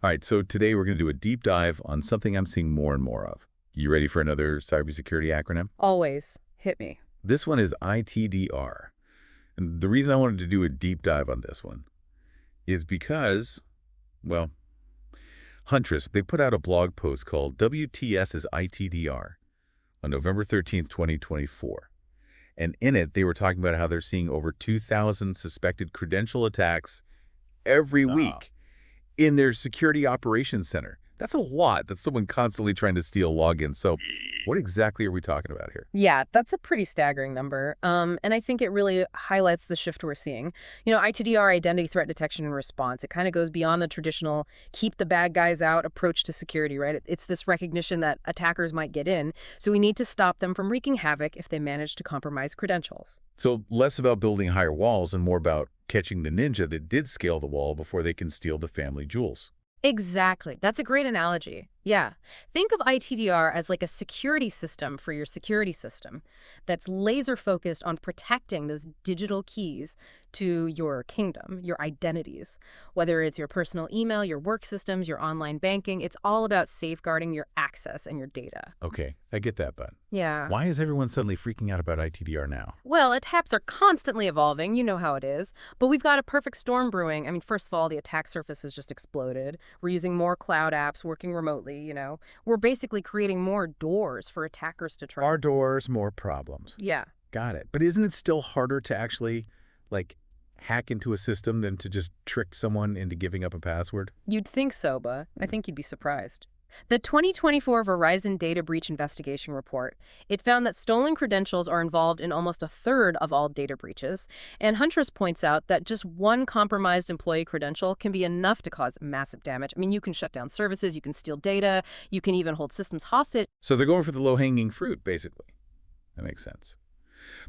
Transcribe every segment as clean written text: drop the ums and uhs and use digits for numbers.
All right, so today we're going to do a deep dive on something I'm seeing more and more of. You ready for another cybersecurity acronym? Always. Hit me. This one is ITDR. And the reason I wanted to do a deep dive on this one is because, well, Huntress, they put out a blog post called WTS is ITDR on November 13th, 2024. And in it, they were talking about how they're seeing over 2,000 suspected credential attacks every Oh. week in their security operations center. That's a lot. That's someone constantly trying to steal logins. So what exactly are we talking about here? Yeah, that's a pretty staggering number. And I think it really highlights the shift we're seeing. ITDR, identity threat detection and response, it kind of goes beyond the traditional keep the bad guys out approach to security, right? It's this recognition that attackers might get in, so we need to stop them from wreaking havoc if they manage to compromise credentials. So less about building higher walls and more about catching the ninja that did scale the wall before they can steal the family jewels. Exactly. That's a great analogy. Yeah. Think of ITDR as like a security system for your security system that's laser focused on protecting those digital keys to your kingdom, your identities. Whether it's your personal email, your work systems, your online banking, it's all about safeguarding your access and your data. Okay, I get that, but Yeah. why is everyone suddenly freaking out about ITDR now? Well, attacks are constantly evolving, you know how it is, but we've got a perfect storm brewing. I mean, first of all, the attack surface has just exploded. We're using more cloud apps, working remotely. We're basically creating more doors for attackers to try. More doors, more problems. Yeah. Got it. But isn't it still harder to actually, like, hack into a system than to just trick someone into giving up a password? You'd think so, but I think you'd be surprised. The 2024 Verizon Data Breach Investigation Report, it found that stolen credentials are involved in almost a third of all data breaches, and Huntress points out that just one compromised employee credential can be enough to cause massive damage. I mean, you can shut down services, you can steal data, you can even hold systems hostage. So they're going for the low-hanging fruit, basically. That makes sense.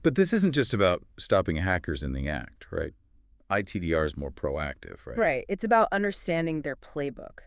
But this isn't just about stopping hackers in the act, right? ITDR is more proactive, right? Right. It's about understanding their playbook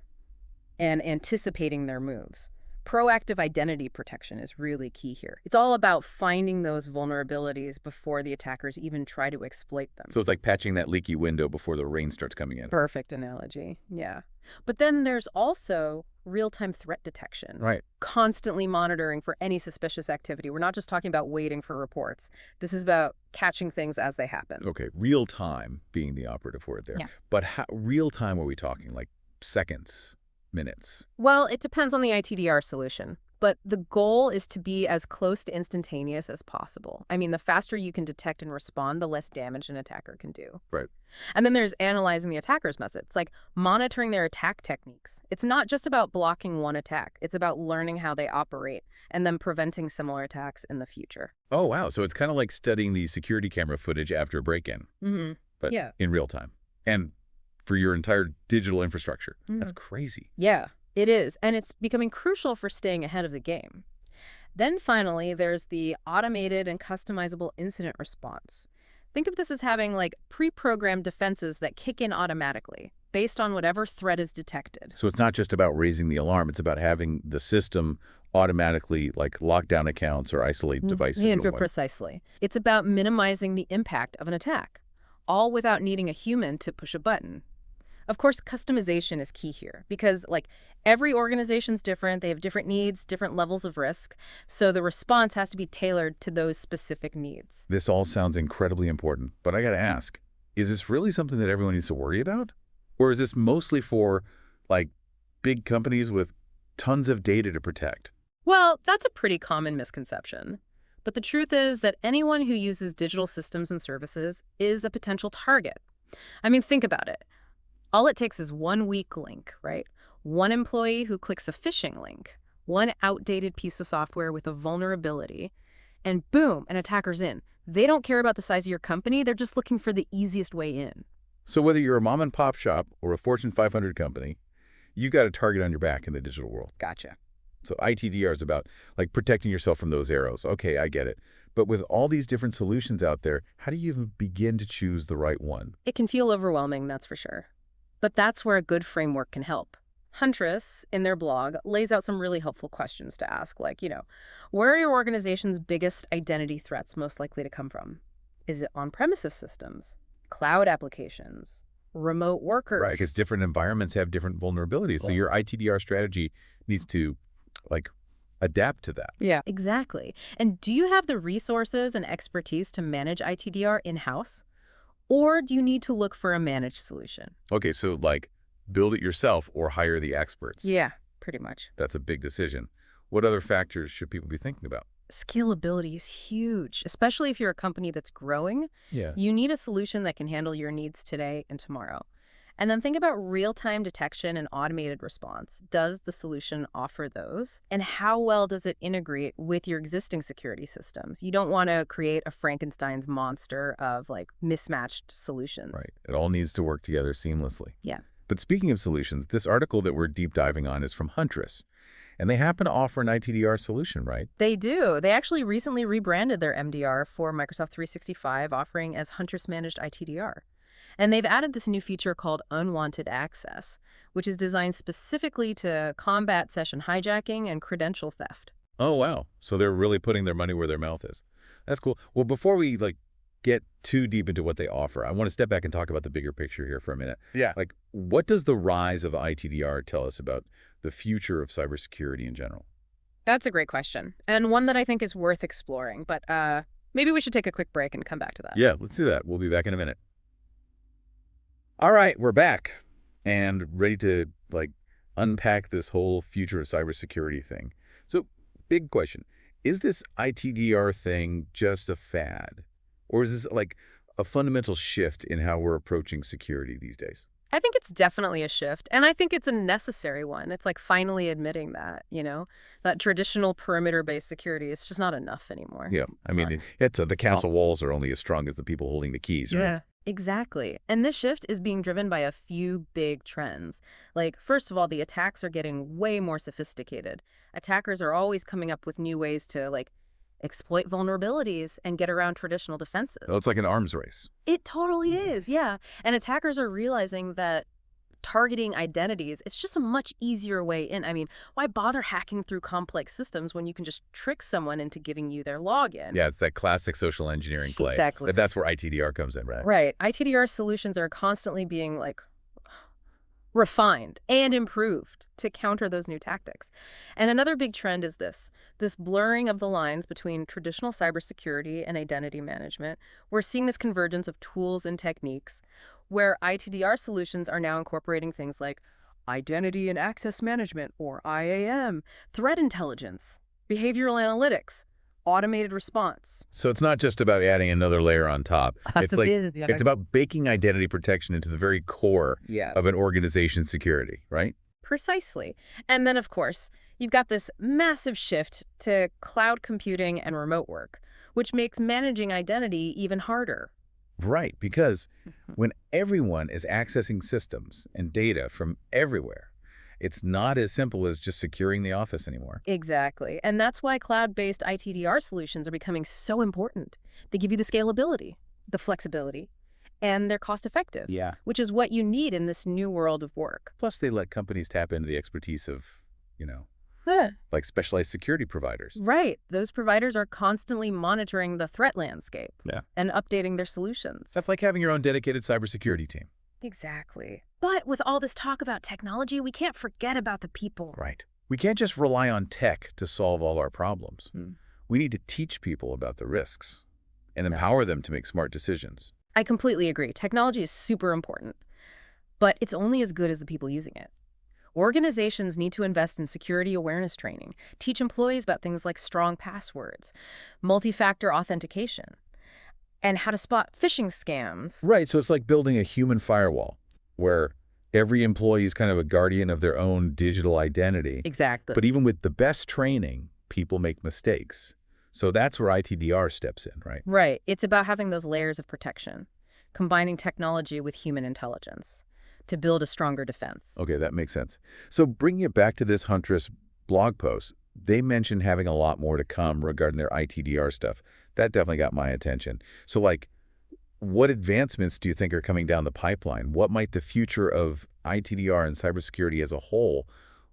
and anticipating their moves. Proactive identity protection is really key here. It's all about finding those vulnerabilities before the attackers even try to exploit them. So it's like patching that leaky window before the rain starts coming in. Perfect analogy. Yeah. But then there's also real-time threat detection. Right. Constantly monitoring for any suspicious activity. We're not just talking about waiting for reports. This is about catching things as they happen. Okay, real time being the operative word there. Yeah. But how real time are we talking? Like seconds, minutes? Well, it depends on the ITDR solution, but the goal is to be as close to instantaneous as possible. I mean, the faster you can detect and respond, the less damage an attacker can do. Right. And then there's analyzing the attacker's methods, like monitoring their attack techniques. It's not just about blocking one attack. It's about learning how they operate and then preventing similar attacks in the future. Oh, wow. So it's kind of like studying the security camera footage after a break-in, but Yeah. in real time. And for your entire digital infrastructure. That's crazy. Yeah, it is. And it's becoming crucial for staying ahead of the game. Then finally, there's the automated and customizable incident response. Think of this as having like pre-programmed defenses that kick in automatically based on whatever threat is detected. So it's not just about raising the alarm. It's about having the system automatically like lock down accounts or isolate devices. Yeah, or what. precisely. It's about minimizing the impact of an attack, all without needing a human to push a button. Of course, customization is key here because, like, every organization's different. They have different needs, different levels of risk. So the response has to be tailored to those specific needs. This all sounds incredibly important, but I got to ask, is this really something that everyone needs to worry about? Or is this mostly for, like, big companies with tons of data to protect? Well, that's a pretty common misconception. But the truth is that anyone who uses digital systems and services is a potential target. I mean, think about it. All it takes is one weak link, right? One employee who clicks a phishing link, one outdated piece of software with a vulnerability, and boom, an attacker's in. They don't care about the size of your company. They're just looking for the easiest way in. So whether you're a mom and pop shop or a Fortune 500 company, you've got a target on your back in the digital world. Gotcha. So ITDR is about like protecting yourself from those arrows. Okay, I get it. But with all these different solutions out there, how do you even begin to choose the right one? It can feel overwhelming, that's for sure. But that's where a good framework can help. Huntress, in their blog, lays out some really helpful questions to ask, like, where are your organization's biggest identity threats most likely to come from? Is it on-premises systems, cloud applications, remote Right, because workers. different environments have different vulnerabilities. So Well, your ITDR strategy needs to, like, adapt to that. yeah, exactly. And do you have the resources and expertise to manage ITDR in-house? Or do you need to look for a managed solution? Okay, so, like, build it yourself or hire the experts. Yeah, pretty much. That's a big decision. What other factors should people be thinking about? Scalability is huge, especially if you're a company that's growing. Yeah. You need a solution that can handle your needs today and tomorrow. And then think about real-time detection and automated response. Does the solution offer those? And how well does it integrate with your existing security systems? You don't want to create a Frankenstein's monster of like mismatched solutions. Right. It all needs to work together seamlessly. Yeah. But speaking of solutions, this article that we're deep diving on is from Huntress, and they happen to offer an ITDR solution, right? They do. They actually recently rebranded their MDR for Microsoft 365, offering as Huntress Managed ITDR. And they've added this new feature called Unwanted Access, which is designed specifically to combat session hijacking and credential theft. Oh, wow. So they're really putting their money where their mouth is. That's cool. Well, before we get too deep into what they offer, I want to step back and talk about the bigger picture here for a minute. Yeah. Like, what does the rise of ITDR tell us about the future of cybersecurity in general? That's a great question, and one that I think is worth exploring, but maybe we should take a quick break and come back to that. Yeah, let's do that. We'll be back in a minute. All right, we're back and ready to unpack this whole future of cybersecurity thing. So, big question. Is this ITDR thing just a fad? Or is this like a fundamental shift in how we're approaching security these days? I think it's definitely a shift, and I think it's a necessary one. It's like finally admitting that, that traditional perimeter-based security is just not enough anymore. Yeah, I mean, the castle walls are only as strong as the people holding the keys, right? Yeah. Exactly. And this shift is being driven by a few big trends. Like, first of all, the attacks are getting way more sophisticated. Attackers are always coming up with new ways to, exploit vulnerabilities and get around traditional defenses. Oh, it's like an arms race. It totally is, yeah. And attackers are realizing that targeting identities is just a much easier way in. I mean, why bother hacking through complex systems when you can just trick someone into giving you their login? Yeah, it's that classic social engineering play. Exactly. That's where ITDR comes in, right? Right. ITDR solutions are constantly being refined and improved to counter those new tactics. And another big trend is this blurring of the lines between traditional cybersecurity and identity management. We're seeing this convergence of tools and techniques where ITDR solutions are now incorporating things like identity and access management, or IAM, threat intelligence, behavioral analytics, automated response. So it's not just about adding another layer on top. It's about baking identity protection into the very core of an organization's security, right? Precisely. And then, of course, you've got this massive shift to cloud computing and remote work, which makes managing identity even harder. Right, because when everyone is accessing systems and data from everywhere, it's not as simple as just securing the office anymore. Exactly. And that's why cloud-based ITDR solutions are becoming so important. They give you the scalability, the flexibility, and they're cost-effective. Yeah. Which is what you need in this new world of work. Plus, they let companies tap into the expertise of, like specialized security providers. Right. Those providers are constantly monitoring the threat landscape and updating their solutions. That's like having your own dedicated cybersecurity team. Exactly. But with all this talk about technology, we can't forget about the people. Right. We can't just rely on tech to solve all our problems. We need to teach people about the risks and empower them to make smart decisions. I completely agree. Technology is super important, but it's only as good as the people using it. Organizations need to invest in security awareness training, teach employees about things like strong passwords, multi-factor authentication, and how to spot phishing scams. Right, so it's like building a human firewall where every employee is kind of a guardian of their own digital identity. Exactly. But even with the best training, people make mistakes. So that's where ITDR steps in, right? Right. It's about having those layers of protection, combining technology with human intelligence to build a stronger defense. Okay, that makes sense. So bringing it back to this Huntress blog post, they mentioned having a lot more to come regarding their ITDR stuff. That definitely got my attention. So what advancements do you think are coming down the pipeline? What might the future of ITDR and cybersecurity as a whole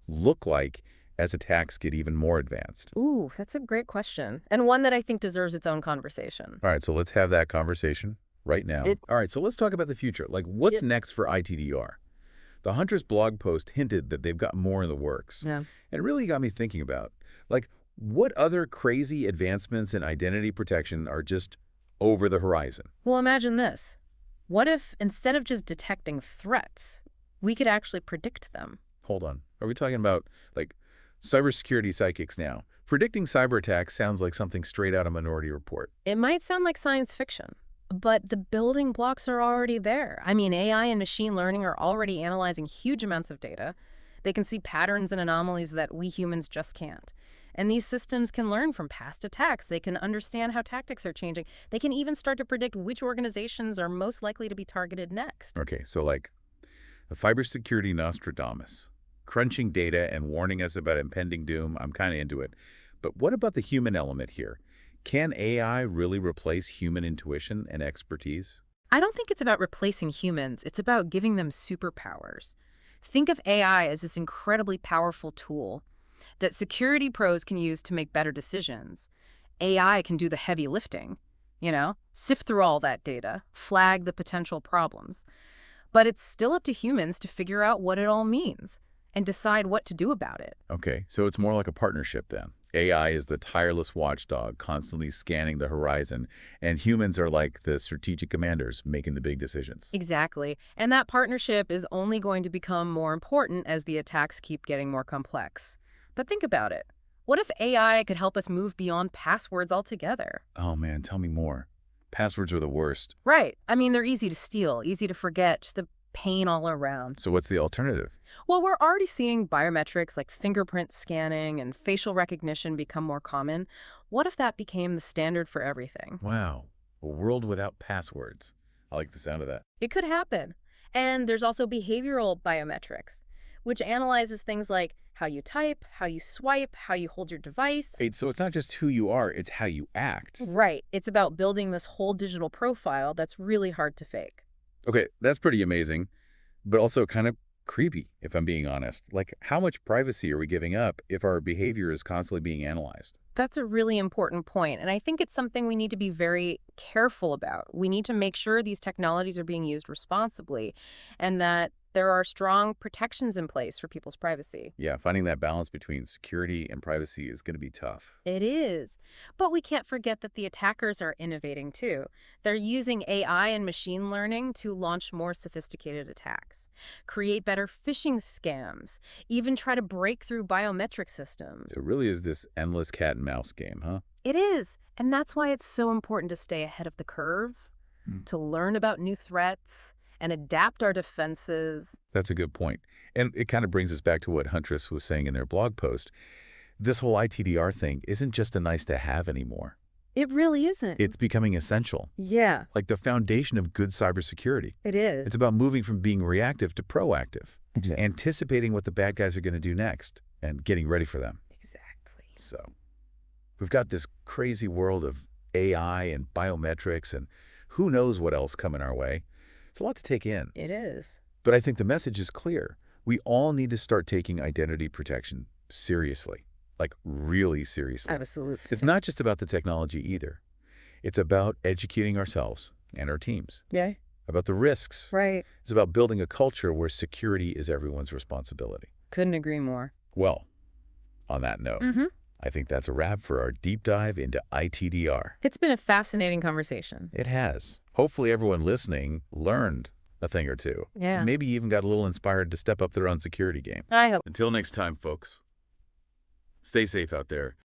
look like as attacks get even more advanced? Ooh, that's a great question, and one that I think deserves its own conversation. All right, so let's have that conversation right now. All right, so let's talk about the future. Like, what's next for ITDR? The Huntress blog post hinted that they've got more in the works. Yeah. And it really got me thinking about, like, what other crazy advancements in identity protection are just over the horizon? Well, imagine this. What if instead of just detecting threats, we could actually predict them? Hold on. Are we talking about, like, cybersecurity psychics now? Predicting cyber attacks sounds like something straight out of Minority Report. It might sound like science fiction, but the building blocks are already there. I mean, AI and machine learning are already analyzing huge amounts of data. They can see patterns and anomalies that we humans just can't. And these systems can learn from past attacks. They can understand how tactics are changing. They can even start to predict which organizations are most likely to be targeted next. Okay, so like a cybersecurity Nostradamus, crunching data and warning us about impending doom. I'm kind of into it. But what about the human element here? Can AI really replace human intuition and expertise? I don't think it's about replacing humans. It's about giving them superpowers. Think of AI as this incredibly powerful tool that security pros can use to make better decisions. AI can do the heavy lifting, sift through all that data, flag the potential problems. But it's still up to humans to figure out what it all means and decide what to do about it. Okay, so it's more like a partnership then. AI is the tireless watchdog, constantly scanning the horizon, and humans are like the strategic commanders making the big decisions. Exactly. And that partnership is only going to become more important as the attacks keep getting more complex. But think about it. What if AI could help us move beyond passwords altogether? Oh man, tell me more. Passwords are the worst. Right. I mean, they're easy to steal, easy to forget, just a pain all around. So what's the alternative? Well, we're already seeing biometrics like fingerprint scanning and facial recognition become more common. What if that became the standard for everything? Wow, a world without passwords. I like the sound of that. It could happen. And there's also behavioral biometrics, which analyzes things like how you type, how you swipe, how you hold your device. Wait, so it's not just who you are, it's how you act. Right. It's about building this whole digital profile that's really hard to fake. Okay, that's pretty amazing, but also kind of creepy, if I'm being honest. Like, how much privacy are we giving up if our behavior is constantly being analyzed? That's a really important point, and I think it's something we need to be very careful about. We need to make sure these technologies are being used responsibly and that there are strong protections in place for people's privacy. Yeah, finding that balance between security and privacy is going to be tough. It is. But we can't forget that the attackers are innovating too. They're using AI and machine learning to launch more sophisticated attacks, create better phishing scams, even try to break through biometric systems. So it really is this endless cat and mouse game, huh? It is. And that's why it's so important to stay ahead of the curve, to learn about new threats, and adapt our defenses. That's a good point. And it kind of brings us back to what Huntress was saying in their blog post. This whole ITDR thing isn't just a nice to have anymore. It really isn't. It's becoming essential, Yeah, like the foundation of good cybersecurity. it is. It's about moving from being reactive to proactive, anticipating what the bad guys are going to do next and getting ready for them. Exactly. So we've got this crazy world of AI and biometrics and who knows what else coming our way. It's a lot to take in. It is. But I think the message is clear. We all need to start taking identity protection seriously, like really seriously. Absolutely. It's not just about the technology either. It's about educating ourselves and our teams, Yeah, about the risks. right. It's about building a culture where security is everyone's responsibility. Couldn't agree more. Well, on that note, I think that's a wrap for our deep dive into ITDR. It's been a fascinating conversation. It has. Hopefully everyone listening learned a thing or two. Yeah. Maybe even got a little inspired to step up their own security game. I hope. Until next time, folks. Stay safe out there.